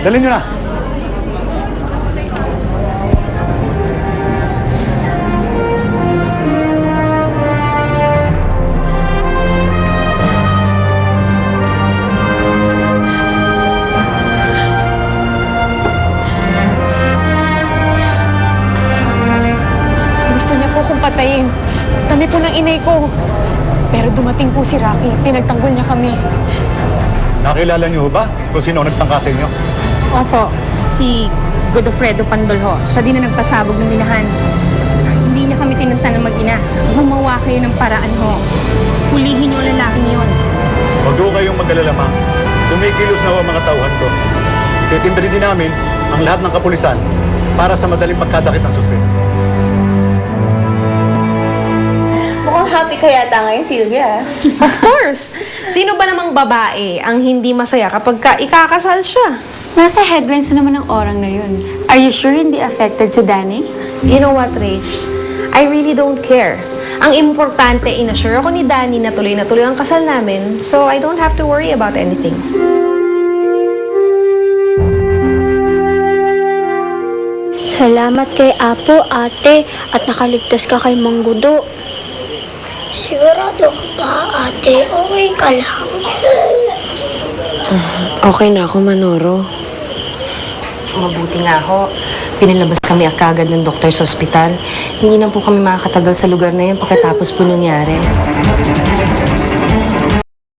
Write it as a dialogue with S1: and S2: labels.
S1: Dalhin nyo na.
S2: Gusto niya po akong patayin. Kami po ng inay ko. Pero dumating po si Rocky. Pinagtanggol niya kami.
S1: Nakilala niyo ba kung sino ang nagtangka sa inyo?
S3: Opo, si Godofredo Pandolho. Siya din na nagpasabog ng minahan. Hindi niya kami tinuntan ng mag-ina. Gumawa kayo ng paraan ho. Hulihin niyo ang lalaking yon.
S1: Huwag ho kayong mag-alala, ma'am. Tumikilos na ho ang mga tauhan ko. Titimbre din namin ang lahat ng kapulisan para sa madaling pagkadakip ng suspect.
S4: Mukhang happy ka yata ngayon, Sylvia.
S5: Of course! Sino ba namang babae ang hindi masaya kapag ikakasal siya?
S6: Nasa headlines na naman ng orang na yun. Are you sure hindi affected si Danny?
S5: You know what, Rach? I really don't care. Ang importante, inassure ako ni Danny na tuloy ang kasal namin, so I don't have to worry about anything.
S7: Salamat kay Apo, ate, at nakaligtas ka kay Manggudo. Sigurado ka ba, ate? Okay ka lang?
S8: Okay na ako, Manoro.
S3: Mabuti nga ho. Pinalabas kami agad ng doktor sa ospital. Hindi na po kami makakatagal sa lugar na yun pagkatapos po nangyari.